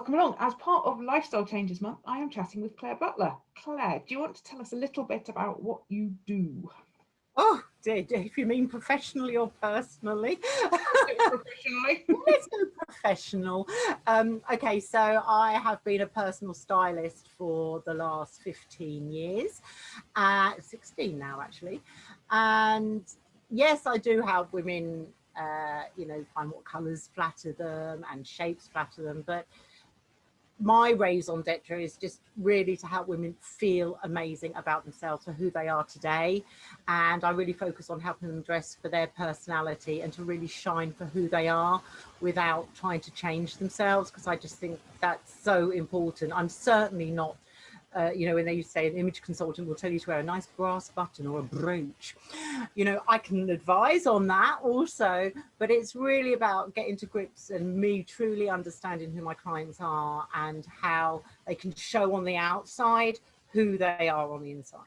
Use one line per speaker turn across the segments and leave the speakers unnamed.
Welcome along. As part of Lifestyle Changes Month, I am chatting with Claire Butler. Claire, do you want to tell us a little bit about what you do?
Oh, dear, if you mean professionally or personally?
Professionally.
Let's go professional. Okay, so I have been a personal stylist for the last 15 years, 16 now actually. And yes, I do help women, find what colours flatter them and shapes flatter them. But my raison d'etre is just really to help women feel amazing about themselves for who they are today. And I really focus on helping them dress for their personality and to really shine for who they are without trying to change themselves, because I just think that's so important. I'm certainly not when they used to say an image consultant will tell you to wear a nice brass button or a brooch. I can advise on that also, but it's really about getting to grips and me truly understanding who my clients are and how they can show on the outside who they are on the inside.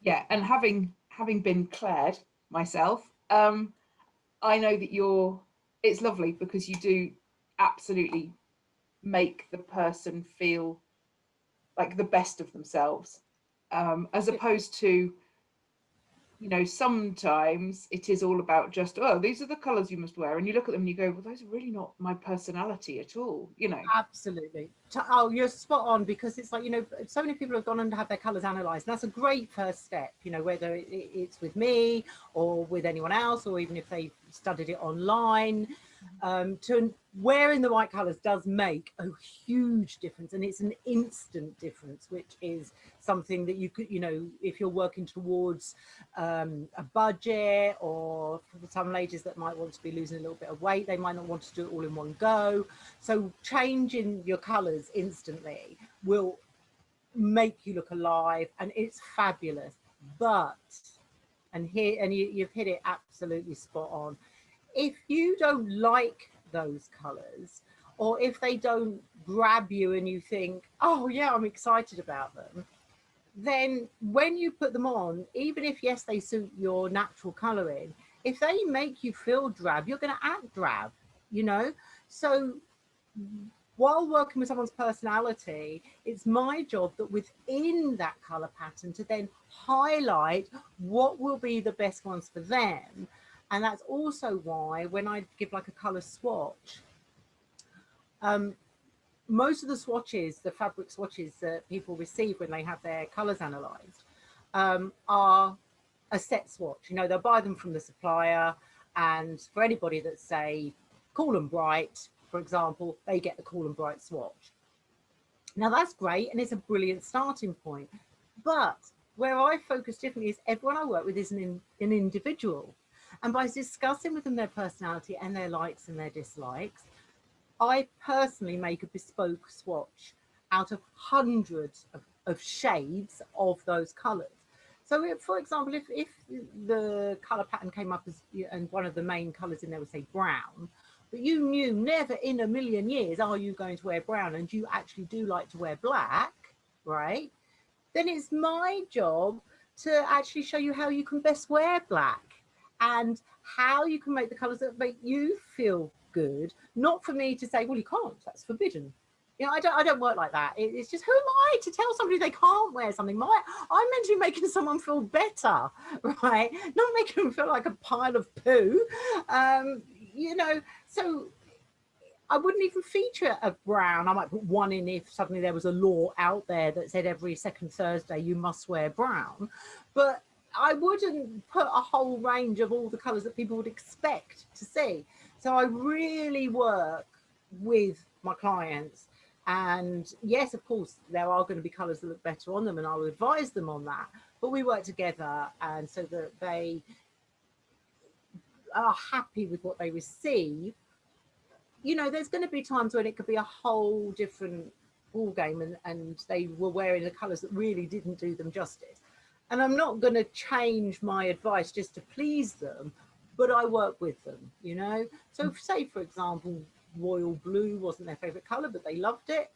Yeah, and having been Claire'd myself, I know that it's lovely because you do absolutely make the person feel like the best of themselves, as opposed to, sometimes it is all about just, oh, these are the colours you must wear. And you look at them and you go, well, those are really not my personality at all,
Absolutely. Oh, you're spot on, because it's like, so many people have gone and have their colours analysed. And that's a great first step, whether it's with me or with anyone else, or even if they studied it online. To wearing the right colours does make a huge difference, and it's an instant difference, which is something that you could, if you're working towards a budget, or for some ladies that might want to be losing a little bit of weight, they might not want to do it all in one go. So changing your colours instantly will make you look alive, and it's fabulous. But, and you've hit it absolutely spot on, if you don't like those colours, or if they don't grab you and you think, oh yeah, I'm excited about them, then when you put them on, even if yes, they suit your natural colouring, if they make you feel drab, you're going to act drab, So while working with someone's personality, it's my job that within that colour pattern to then highlight what will be the best ones for them. And that's also why when I give like a colour swatch, most of the swatches, the fabric swatches that people receive when they have their colours analysed, are a set swatch. They'll buy them from the supplier, and for anybody that's, say, Cool and Bright, for example, they get the Cool and Bright swatch. Now that's great, and it's a brilliant starting point. But where I focus differently is everyone I work with is an individual. And by discussing with them their personality and their likes and their dislikes, I personally make a bespoke swatch out of hundreds of shades of those colours. So if, for example, if the colour pattern came up as, and one of the main colours in there was, say, brown, but you knew never in a million years are you going to wear brown, and you actually do like to wear black, right? Then it's my job to actually show you how you can best wear black and how you can make the colours that make you feel good, not for me to say, well, you can't, that's forbidden. I don't work like that. It's just, who am I to tell somebody they can't wear something? I'm meant to be making someone feel better, right? Not making them feel like a pile of poo. So I wouldn't even feature a brown. I might put one in if suddenly there was a law out there that said every second Thursday you must wear brown. But I wouldn't put a whole range of all the colours that people would expect to see. So I really work with my clients. And yes, of course, there are going to be colours that look better on them, and I'll advise them on that. But we work together, and so that they are happy with what they receive. There's going to be times when it could be a whole different ball game, and they were wearing the colours that really didn't do them justice. And I'm not going to change my advice just to please them, but I work with them, So say, for example, royal blue wasn't their favourite colour, but they loved it.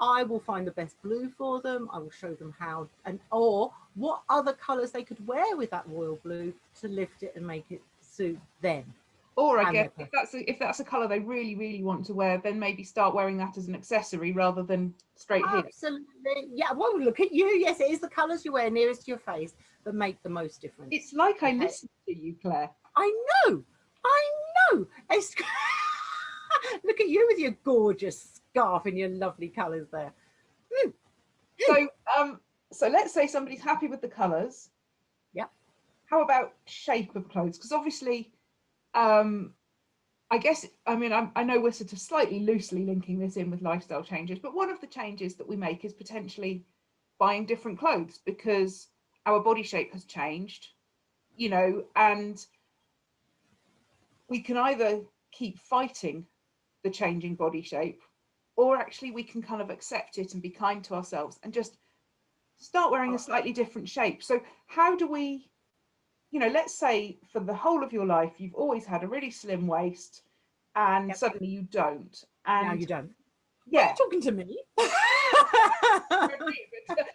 I will find the best blue for them. I will show them how, or what other colours they could wear with that royal blue to lift it and make it suit them.
Or I
And
guess
their
if that's a colour they really, really want to wear, then maybe start wearing that as an accessory rather than straight here.
Absolutely. Yeah. Well, look at you. Yes, it is the colours you wear nearest to your face that make the most difference.
It's like I
Okay.
listen to you, Claire.
I know. I know. Look at you with your gorgeous scarf and your lovely colours there.
So let's say somebody's happy with the colours.
Yep.
How about shape of clothes? Because obviously, I guess, I mean, I know we're sort of slightly loosely linking this in with lifestyle changes, but one of the changes that we make is potentially buying different clothes because our body shape has changed, you know, and we can either keep fighting the changing body shape, or actually we can kind of accept it and be kind to ourselves and just start wearing a slightly different shape. So how do we, you know, let's say for the whole of your life you've always had a really slim waist and
Yep.
suddenly you don't,
Now
and
you don't.
yeah.
Are you talking to me?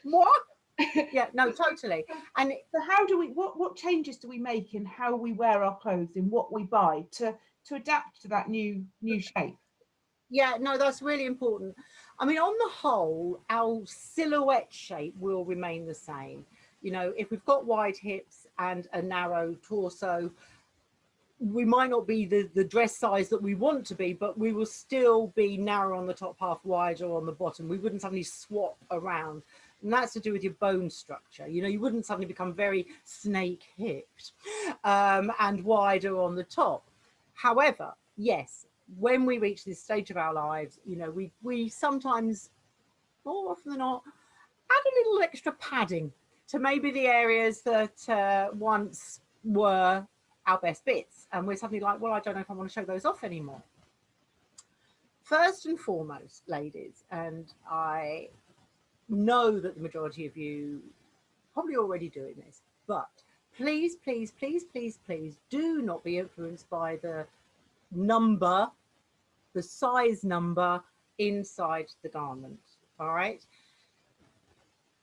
What? Yeah, no, totally. And
so how do we, what changes do we make in how we wear our clothes, in what we buy to adapt to that new shape?
yeah, no, that's really important. I mean, on the whole, our silhouette shape will remain the same. You know, if we've got wide hips and a narrow torso, we might not be the dress size that we want to be, but we will still be narrow on the top half, wider on the bottom. We wouldn't suddenly swap around. And that's to do with your bone structure. You know, you wouldn't suddenly become very snake hipped and wider on the top. However, yes, when we reach this stage of our lives, you know, we sometimes, more often than not, add a little extra padding to maybe the areas that once were our best bits. And we're suddenly like, well, I don't know if I want to show those off anymore. First and foremost, ladies, and I know that the majority of you probably already doing this, but please, please, please, please, please do not be influenced by the number, the size number inside the garment. All right.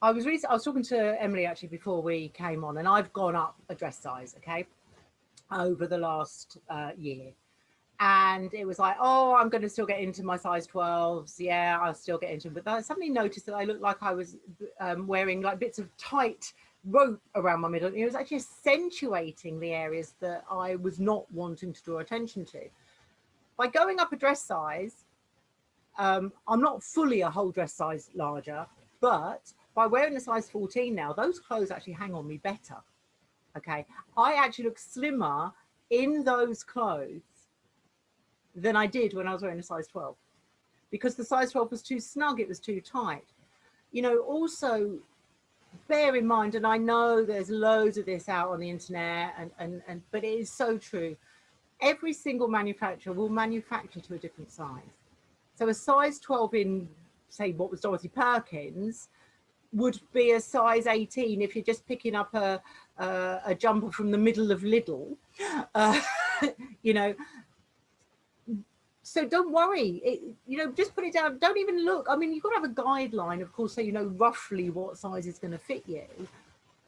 I was talking to Emily actually before we came on, and I've gone up a dress size, okay, over the last year. And it was like, oh, I'm going to still get into my size 12s. Yeah, I'll still get into them. But I suddenly noticed that I looked like I was wearing like bits of tight rope around my middle. It was actually accentuating the areas that I was not wanting to draw attention to. By going up a dress size, I'm not fully a whole dress size larger, but by wearing a size 14 now, those clothes actually hang on me better. Okay, I actually look slimmer in those clothes than I did when I was wearing a size 12, because the size 12 was too snug, it was too tight. You know, also bear in mind, and I know there's loads of this out on the internet, and but it is so true. Every single manufacturer will manufacture to a different size. So a size 12 in, say, what was Dorothy Perkins, would be a size 18 if you're just picking up a jumper from the middle of Lidl. You know, so don't worry, you know, just put it down. Don't even look. I mean, you've got to have a guideline, of course, so you know roughly what size is going to fit you.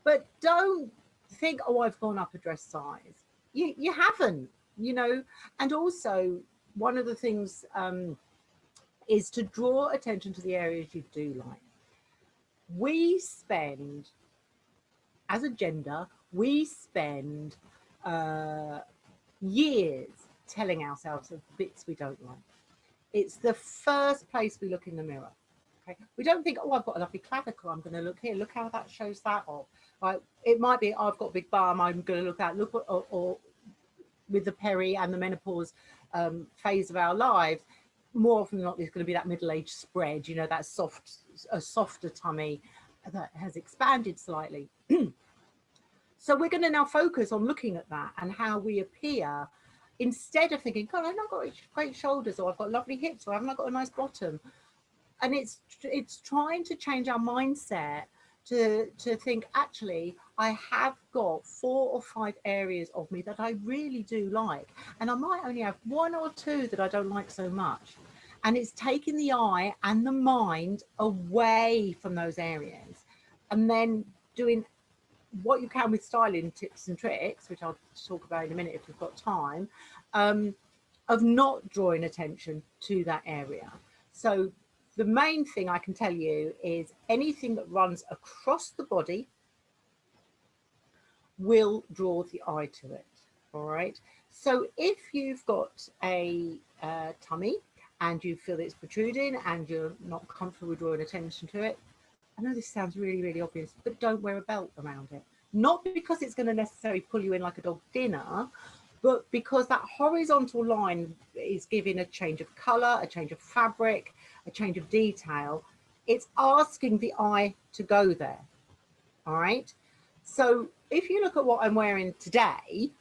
But don't think, oh, I've gone up a dress size. You haven't, you know. And also, one of the things is to draw attention to the areas you do like. We spend, as a gender, we spend years telling ourselves of bits we don't like. It's the first place we look in the mirror. Okay, we don't think, oh, I've got a lovely clavicle, I'm going to look here, look how that shows that off. Right, it might be, oh, I've got a big bum, I'm going to look at, look what, or with the peri and the menopause phase of our lives, more often than not, there's going to be that middle-aged spread, you know, that a softer tummy that has expanded slightly. So we're going to now focus on looking at that and how we appear, instead of thinking, God, I've not got great shoulders, or I've got lovely hips, or haven't I got a nice bottom? And it's trying to change our mindset to think, actually, I have got 4 or 5 areas of me that I really do like, and I might only have 1 or 2 that I don't like so much. And it's taking the eye and the mind away from those areas, and then doing what you can with styling tips and tricks, which I'll talk about in a minute if we've got time, of not drawing attention to that area. So the main thing I can tell you is anything that runs across the body will draw the eye to it. All right. So if you've got a tummy and you feel it's protruding and you're not comfortable with drawing attention to it, I know this sounds really, really obvious, but don't wear a belt around it. Not because it's going to necessarily pull you in like a dog dinner, but because that horizontal line is giving a change of colour, a change of fabric, a change of detail. It's asking the eye to go there. All right. So if you look at what I'm wearing today,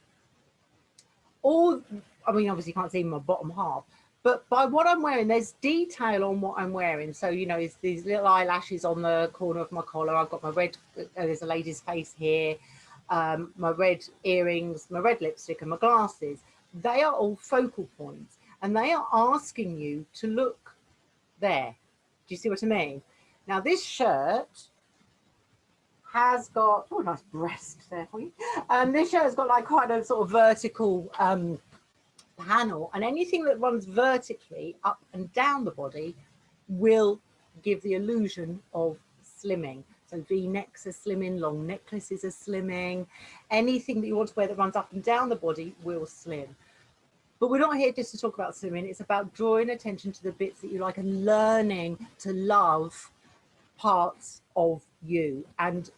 I mean, obviously you can't see my bottom half, but by what I'm wearing, there's detail on what I'm wearing. So, you know, it's these little eyelashes on the corner of my collar. I've got my red, there's a lady's face here, my red earrings, my red lipstick and my glasses. They are all focal points and they are asking you to look there. Do you see what I mean? Now, this shirt has got, oh, nice breast there for you. This shirt has got like quite a sort of vertical panel, and anything that runs vertically up and down the body will give the illusion of slimming. So V-necks are slimming, long necklaces are slimming. Anything that you want to wear that runs up and down the body will slim. But we're not here just to talk about slimming. It's about drawing attention to the bits that you like and learning to love parts of you. And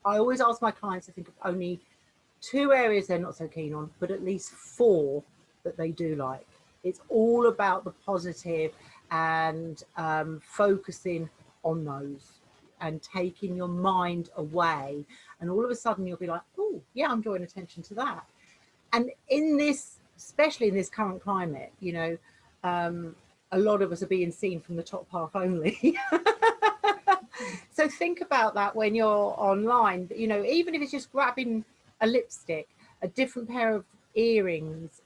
I always ask my clients to think of only 2 areas they're not so keen on, but at least 4 that they do like. It's all about the positive and focusing on those and taking your mind away. And all of a sudden you'll be like, oh, yeah, I'm drawing attention to that. And in this, especially in this current climate, you know, a lot of us are being seen from the top half only. So think about that when you're online, you know, even if it's just grabbing a lipstick, a different pair of earrings,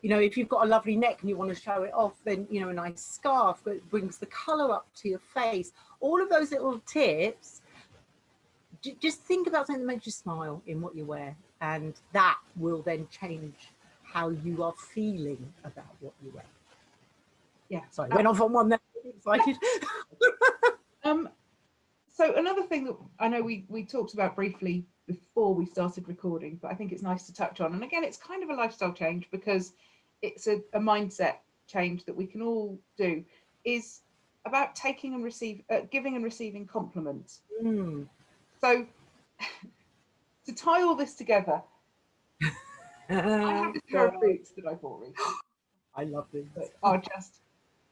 you know, if you've got a lovely neck and you want to show it off, then, you know, a nice scarf that brings the colour up to your face. All of those little tips, just think about something that makes you smile in what you wear, and that will then change how you are feeling about what you wear. Yeah, sorry, went off on one there. Excited.
So another thing that I know we talked about briefly before we started recording, but I think it's nice to touch on, and again, it's kind of a lifestyle change because it's a mindset change that we can all do, is about taking and giving and receiving compliments. So to tie all this together, I have this pair of boots that I bought recently.
I love these.
That are just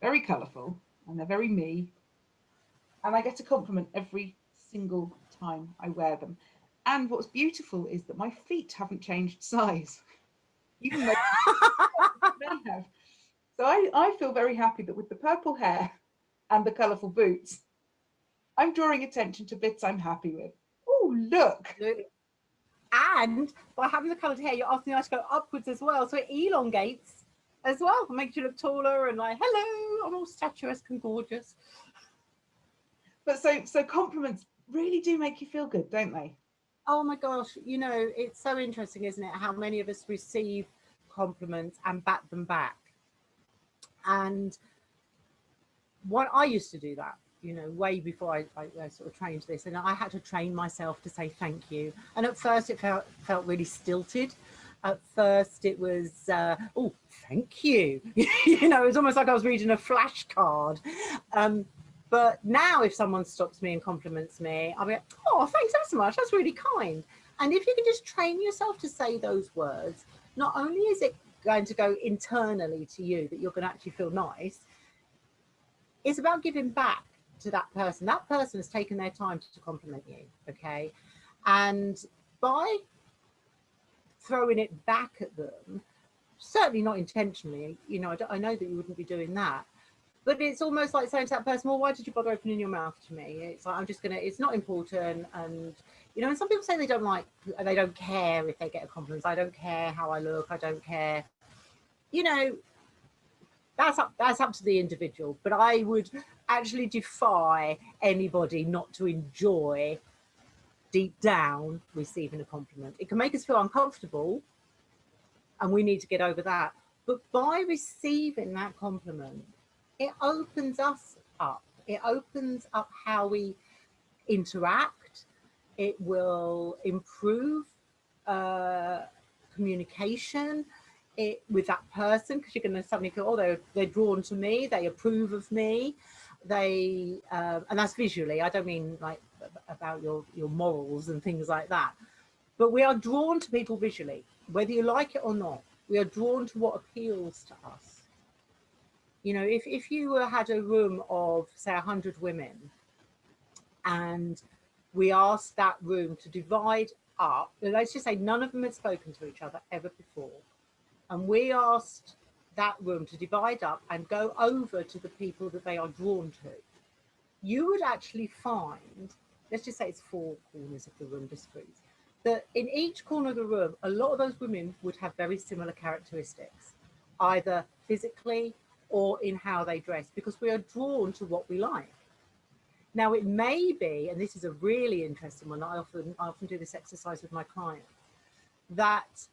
very colourful and they're very me. And I get a compliment every single time I wear them. And what's beautiful is that my feet haven't changed size, even though they have. So I feel very happy that with the purple hair and the colourful boots, I'm drawing attention to bits I'm happy with. Oh, look.
And by having the coloured hair, you're asking the eye to go upwards as well. So it elongates as well, makes you look taller and like, hello, I'm all statuesque and gorgeous.
But so compliments really do make you feel good, don't they?
Oh my gosh, you know, it's so interesting, isn't it? How many of us receive compliments and bat them back. And what I used to do that, you know, way before I sort of trained this, and I had to train myself to say thank you. And at first it felt really stilted. At first it was, oh, thank you. You know, it was almost like I was reading a flashcard. But now if someone stops me and compliments me, I'll be like, oh, thanks ever so much. That's really kind. And if you can just train yourself to say those words, not only is it going to go internally to you that you're going to actually feel nice, it's about giving back to that person. That person has taken their time to compliment you, okay? And by throwing it back at them, certainly not intentionally, you know, I know that you wouldn't be doing that, but it's almost like saying to that person, well, why did you bother opening your mouth to me? It's like, I'm just gonna, it's not important. And, you know, and some people say they don't care if they get a compliment. I don't care how I look. I don't care. You know, that's up to the individual. But I would actually defy anybody not to enjoy deep down receiving a compliment. It can make us feel uncomfortable, and we need to get over that. But by receiving that compliment, it opens us up. It opens up how we interact. It will improve communication with that person, because you're going to suddenly feel, oh, they're drawn to me, they approve of me, and that's visually. I don't mean like about your morals and things like that, but we are drawn to people visually, whether you like it or not. We are drawn to what appeals to us. You know, if you had a room of, say, 100 women, and we asked that room to divide up, let's just say none of them had spoken to each other ever before, and we asked that room to divide up and go over to the people that they are drawn to, you would actually find, let's just say it's 4 corners of the room, just for ease, that in each corner of the room, a lot of those women would have very similar characteristics, either physically or in how they dress, because we are drawn to what we like. Now, it may be, and this is a really interesting one, I often do this exercise with my clients, that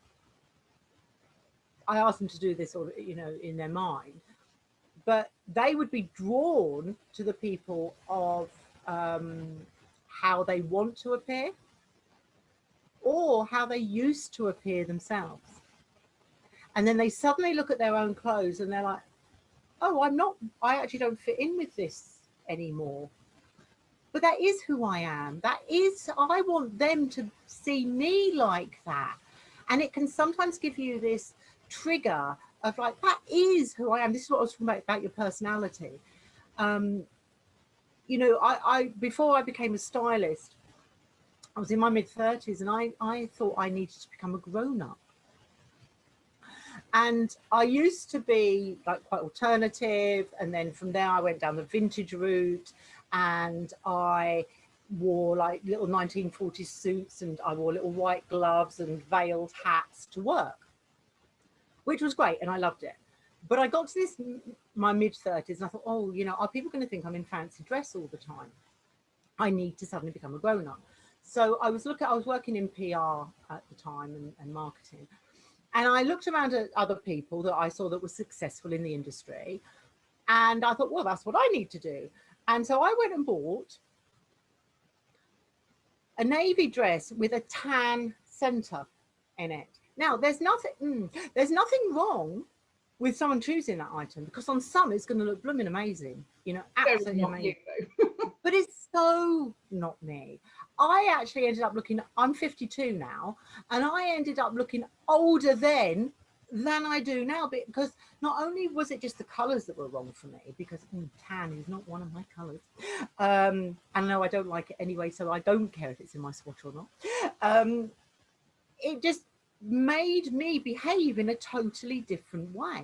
I ask them to do this, or, you know, in their mind, but they would be drawn to the people of how they want to appear, or how they used to appear themselves. And then they suddenly look at their own clothes and they're like, oh, I actually don't fit in with this anymore. But that is who I am. I want them to see me like that. And it can sometimes give you this trigger of like, that is who I am. This is what I was talking about your personality. You know, I before I became a stylist, I was in my mid-30s, and I thought I needed to become a grown-up. And I used to be like quite alternative, and then from there I went down the vintage route, and I wore like little 1940s suits, and I wore little white gloves and veiled hats to work, which was great, and I loved it. But I got to my mid-30s, and I thought, oh, you know, are people going to think I'm in fancy dress all the time? I need to suddenly become a grown-up. So I was working in PR at the time, and marketing. And I looked around at other people that I saw that were successful in the industry. And I thought, well, that's what I need to do. And so I went and bought a navy dress with a tan center in it. Now, there's nothing wrong with someone choosing that item, because on some it's going to look blooming amazing, you know, absolutely amazing. But it's so not me. I actually ended up looking, I'm 52 now, and I ended up looking older then than I do now, because not only was it just the colours that were wrong for me, because tan is not one of my colours. And no, I don't like it anyway, so I don't care if it's in my swatch or not. It just made me behave in a totally different way.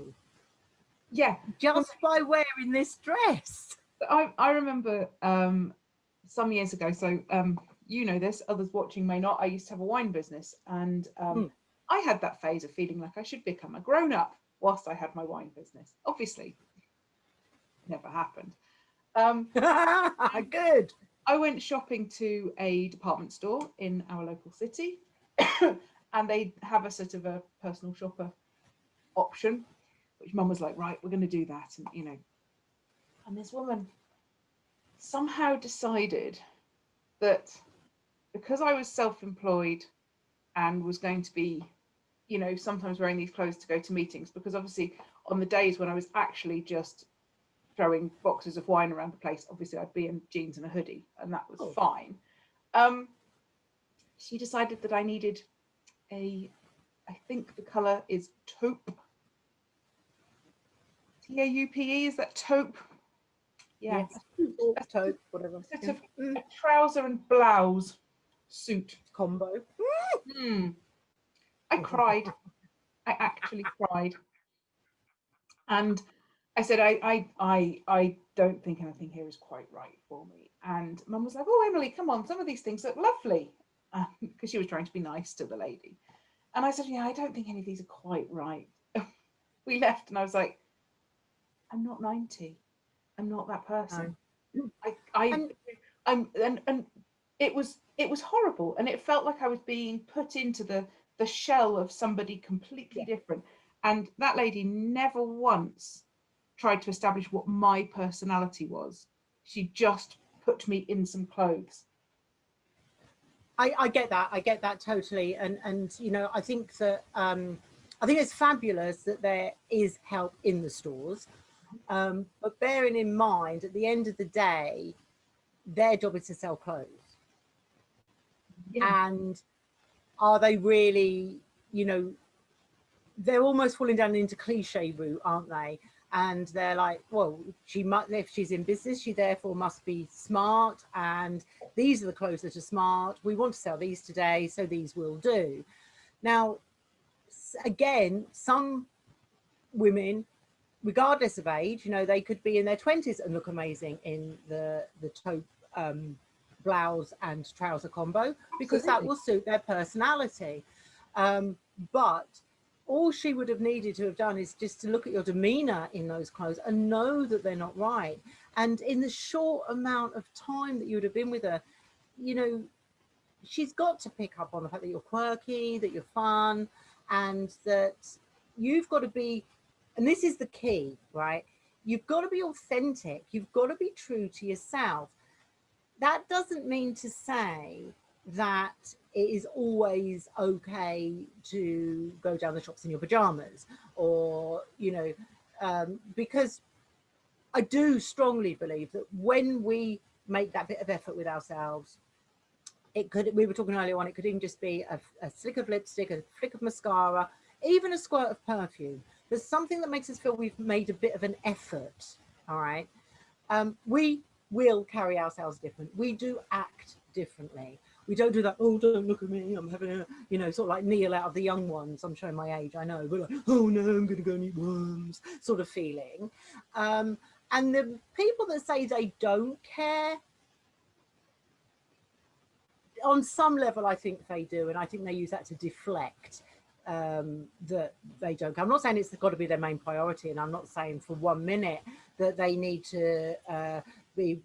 Yeah.
Just by wearing this dress.
I remember some years ago, so you know this, others watching may not, I used to have a wine business, and I had that phase of feeling like I should become a grown-up whilst I had my wine business. Obviously, never happened.
Good.
I went shopping to a department store in our local city, and they have a sort of a personal shopper option, which Mum was like, right, we're going to do that, and you know, and this woman somehow decided that because I was self-employed and was going to be, you know, sometimes wearing these clothes to go to meetings, because obviously on the days when I was actually just throwing boxes of wine around the place, obviously I'd be in jeans and a hoodie, and that was fine. She decided that I needed I think the colour is taupe. Taupe, is that taupe? Yeah,
yes. Taupe, whatever.
Sort of a trouser and blouse suit
combo.
I cried. I actually cried, and I said, I don't think anything here is quite right for me. And Mum was like, oh, Emily, come on, some of these things look lovely, because she was trying to be nice to the lady. And I said, yeah, I don't think any of these are quite right. We left, and I was like, I'm not 90. I'm not that person.
No.
And it it was horrible, and it felt like I was being put into the shell of somebody completely
Yeah.
different. And that lady never once tried to establish what my personality was. She just put me in some clothes.
I get that. I get that totally. And you know, I think that I think it's fabulous that there is help in the stores. But bearing in mind, at the end of the day, their job is to sell clothes.
Yeah.
And are they really, you know, they're almost falling down into cliche route, aren't they? And they're like, well, she must, if she's in business, she therefore must be smart. And these are the clothes that are smart. We want to sell these today, so these will do. Now, again, some women, regardless of age, you know, they could be in their 20s and look amazing in the taupe blouse and trouser combo, because that
Absolutely.
will suit their personality. But all she would have needed to have done is just to look at your demeanor in those clothes and know that they're not right. And in the short amount of time that you would have been with her, you know, she's got to pick up on the fact that you're quirky, that you're fun, and that you've got to be, and this is the key, right? You've got to be authentic. You've got to be true to yourself. That doesn't mean to say that it is always okay to go down the shops in your pajamas, or, you know, because I do strongly believe that when we make that bit of effort with ourselves, it could, we were talking earlier on, it could even just be a slick of lipstick, a flick of mascara, even a squirt of perfume. There's something that makes us feel we've made a bit of an effort. All right. We will carry ourselves different. We do act differently. We don't do that, oh, don't look at me, I'm having a, you know, sort of like Neil out of The Young Ones. I'm showing my age, I know, but like, oh no, I'm going to go and eat worms sort of feeling. And the people that say they don't care, on some level, I think they do, and I think they use that to deflect that they don't. I'm not saying it's got to be their main priority, and I'm not saying for 1 minute that they need to be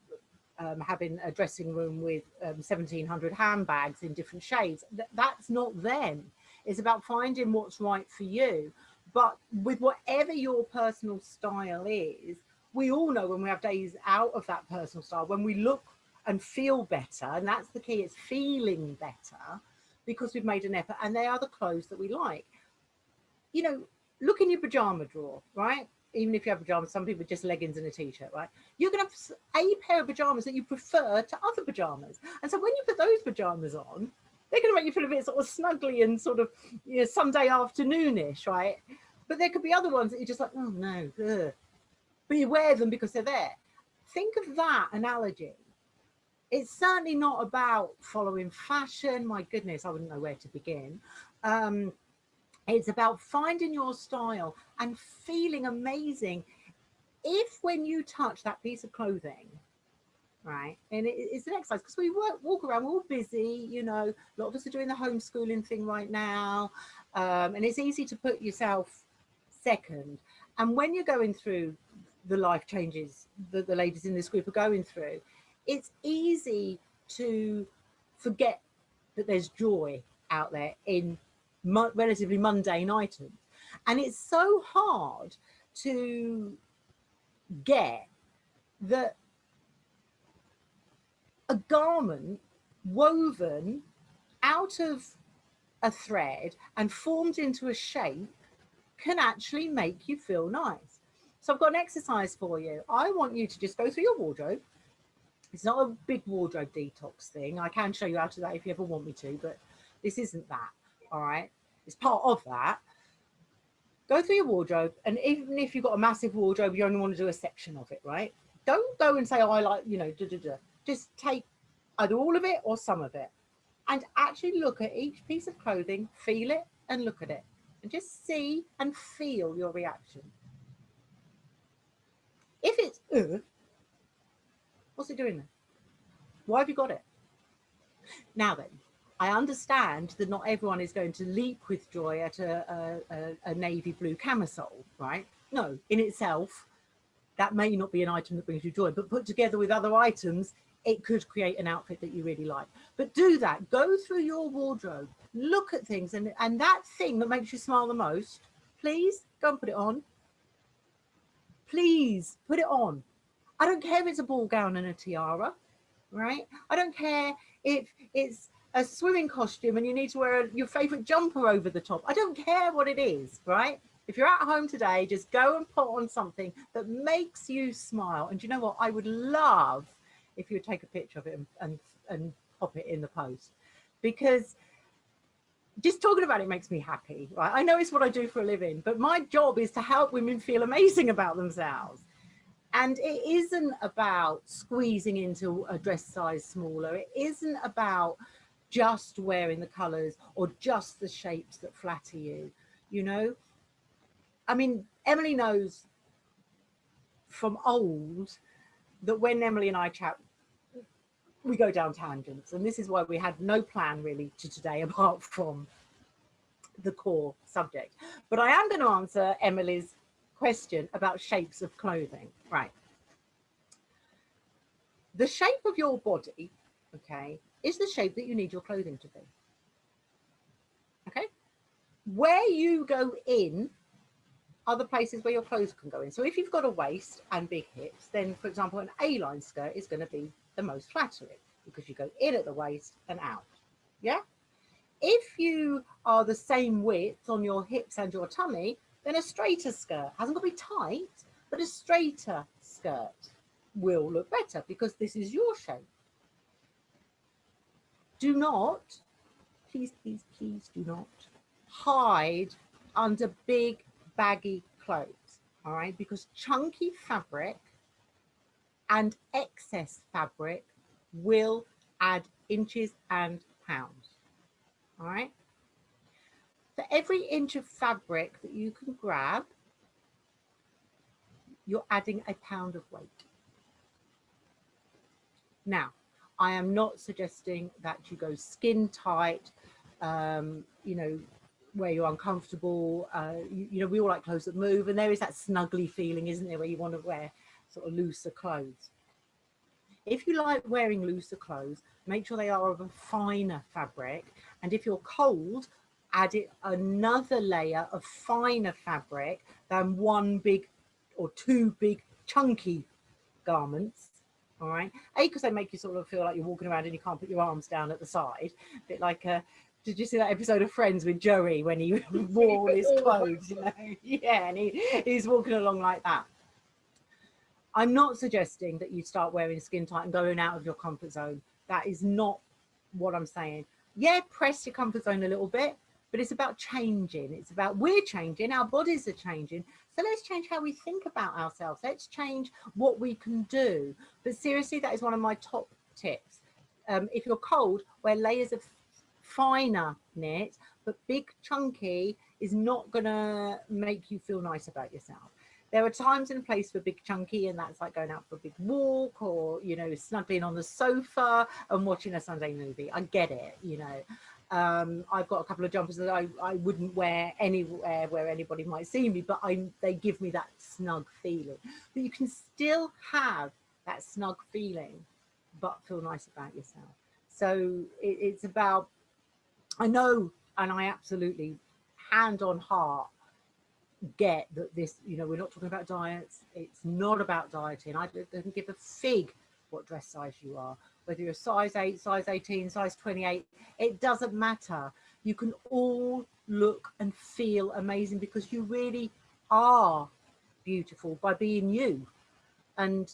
having a dressing room with 1,700 handbags in different shades. That's not them. It's about finding what's right for you. But with whatever your personal style is, we all know when we have days out of that personal style, when we look and feel better, and that's the key, it's feeling better because we've made an effort, and they are the clothes that we like. You know, look in your pajama drawer, right? Even if you have pajamas, some people just leggings and a t-shirt, right? You're gonna have a pair of pajamas that you prefer to other pajamas, and so when you put those pajamas on, they're gonna make you feel a bit sort of snuggly and sort of, you know, Sunday afternoonish, right? But there could be other ones that you're just like, oh no, ugh. But you wear them because they're there. Think of that analogy. It's certainly not about following fashion. My goodness, I wouldn't know where to begin. It's about finding your style and feeling amazing. If when you touch that piece of clothing, right, and it's an exercise, because we walk around, we're all busy, you know, a lot of us are doing the homeschooling thing right now, and it's easy to put yourself second. And when you're going through the life changes that the ladies in this group are going through, it's easy to forget that there's joy out there in relatively mundane items. And it's so hard to get that a garment woven out of a thread and formed into a shape can actually make you feel nice. So I've got an exercise for you. I want you to just go through your wardrobe. It's not a big wardrobe detox thing. I can show you how to do that if you ever want me to, but this isn't that, all right? It's part of that. Go through your wardrobe, and even if you've got a massive wardrobe, you only want to do a section of it, right? Don't go and say, oh, I like, you know, just take either all of it or some of it, and actually look at each piece of clothing, feel it and look at it, and just see and feel your reaction. If it's, what's it doing then? Why have you got it? Now then, I understand that not everyone is going to leap with joy at a navy blue camisole, right? No, in itself, that may not be an item that brings you joy, but put together with other items, it could create an outfit that you really like. But do that. Go through your wardrobe, look at things, and that thing that makes you smile the most, please go and put it on. Please put it on. I don't care if it's a ball gown and a tiara, right? I don't care if it's a swimming costume and you need to wear your favorite jumper over the top. I don't care what it is, right? If you're at home today, just go and put on something that makes you smile. And you know what? I would love if you would take a picture of it and pop it in the post, because just talking about it makes me happy, right? I know it's what I do for a living, but my job is to help women feel amazing about themselves. And it isn't about squeezing into a dress size smaller. It isn't about just wearing the colors or just the shapes that flatter you, you know? I mean, Emily knows from old that when Emily and I chat, we go down tangents. And this is why we had no plan really to today apart from the core subject. But I am going to answer Emily's question about shapes of clothing. Right. The shape of your body, okay, is the shape that you need your clothing to be. Okay. Where you go in are the places where your clothes can go in. So if you've got a waist and big hips, then for example, an A-line skirt is going to be the most flattering because you go in at the waist and out. Yeah. If you are the same width on your hips and your tummy, then a straighter skirt hasn't got to be tight, but a straighter skirt will look better because this is your shape. Do not, please, please, please do not hide under big baggy clothes, all right? Because chunky fabric and excess fabric will add inches and pounds, all right? For every inch of fabric that you can grab, you're adding a pound of weight. Now, I am not suggesting that you go skin tight, you know, where you're uncomfortable. You know, we all like clothes that move, and there is that snuggly feeling, isn't there, where you want to wear sort of looser clothes. If you like wearing looser clothes, make sure they are of a finer fabric. And if you're cold, add it another layer of finer fabric than one big or two big chunky garments. All right. Because they make you sort of feel like you're walking around and you can't put your arms down at the side. A bit like did you see that episode of Friends with Joey when he wore all his clothes? You know? Yeah, and he's walking along like that. I'm not suggesting that you start wearing skin tight and going out of your comfort zone. That is not what I'm saying. Yeah, press your comfort zone a little bit, but it's about changing. It's about we're changing, our bodies are changing. So let's change how we think about ourselves. Let's change what we can do. But seriously, that is one of my top tips. If you're cold, wear layers of finer knit, but big chunky is not gonna make you feel nice about yourself. There are times and a place for big chunky, and that's like going out for a big walk or, you know, snuggling on the sofa and watching a Sunday movie. I get it, you know. I've got a couple of jumpers that I wouldn't wear anywhere where anybody might see me, but they give me that snug feeling. But you can still have that snug feeling, but feel nice about yourself. So it's about, I know, and I absolutely, hand on heart, get that this, you know, we're not talking about diets. It's not about dieting. I don't give a fig what dress size you are, whether you're size 8, size 18, size 28, it doesn't matter. You can all look and feel amazing because you really are beautiful by being you. And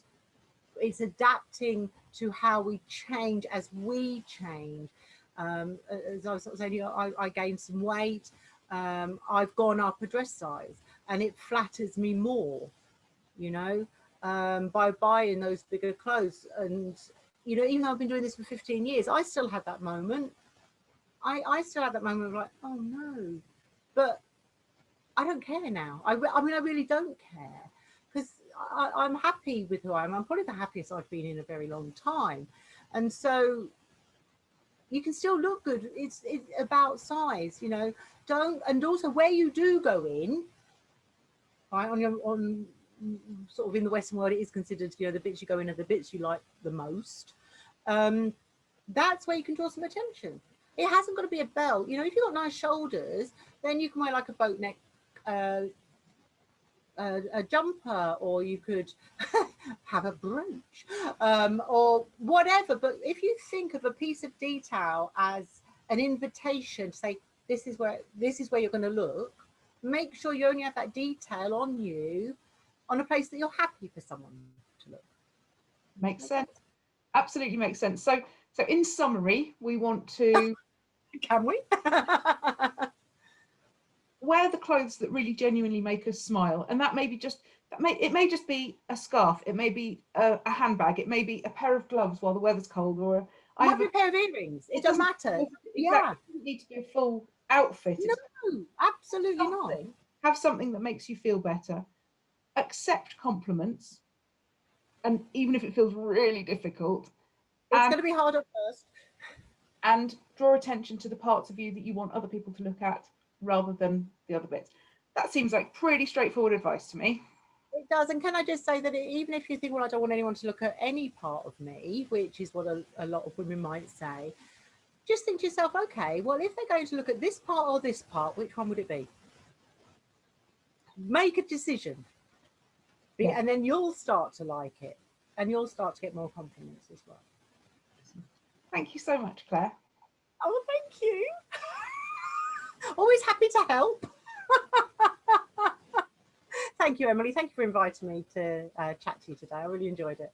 it's adapting to how we change as we change. As I was saying, you know, I gained some weight. I've gone up a dress size and it flatters me more, you know, by buying those bigger clothes. And, you know, even though I've been doing this for 15 years, I still had that moment. I still had that moment of like, oh no, but I don't care now. I mean, I really don't care because I'm happy with who I am. I'm probably the happiest I've been in a very long time. And so you can still look good. It's about size, you know. Don't, and also where you do go in, right, on sort of in the Western world, it is considered, you know, the bits you go in are the bits you like the most. that's where you can draw some attention. It hasn't got to be a belt. You know, if you've got nice shoulders, then you can wear like a boat neck a jumper, or you could have a brooch, or whatever. But if you think of a piece of detail as an invitation to say, this is where you're going to look, make sure you only have that detail on you on a place that you're happy for someone to look.
Makes sense. Absolutely makes sense. So in summary, we want to
can we
wear the clothes that really genuinely make us smile, and that may be just it may just be a scarf, it may be a handbag, it may be a pair of gloves while the weather's cold, or
I have a pair of earrings. It doesn't matter.
Exactly. Yeah, it doesn't need to be a full outfit.
No, absolutely not.
Have something that makes you feel better. Accept compliments, and even if it feels really difficult,
it's going to be hard at first.
And draw attention to the parts of you that you want other people to look at rather than the other bits. That seems like pretty straightforward advice to me.
It does. And can I just say that even if you think, well, I don't want anyone to look at any part of me, which is what a lot of women might say, just think to yourself, okay, well, if they're going to look at this part or this part, which one would it be? Make a decision. Yeah. And then you'll start to like it, and you'll start to get more confidence as well.
Thank you so much, Claire.
Oh, thank you. Always happy to help. Thank you, Emily. Thank you for inviting me to chat to you today. I really enjoyed it.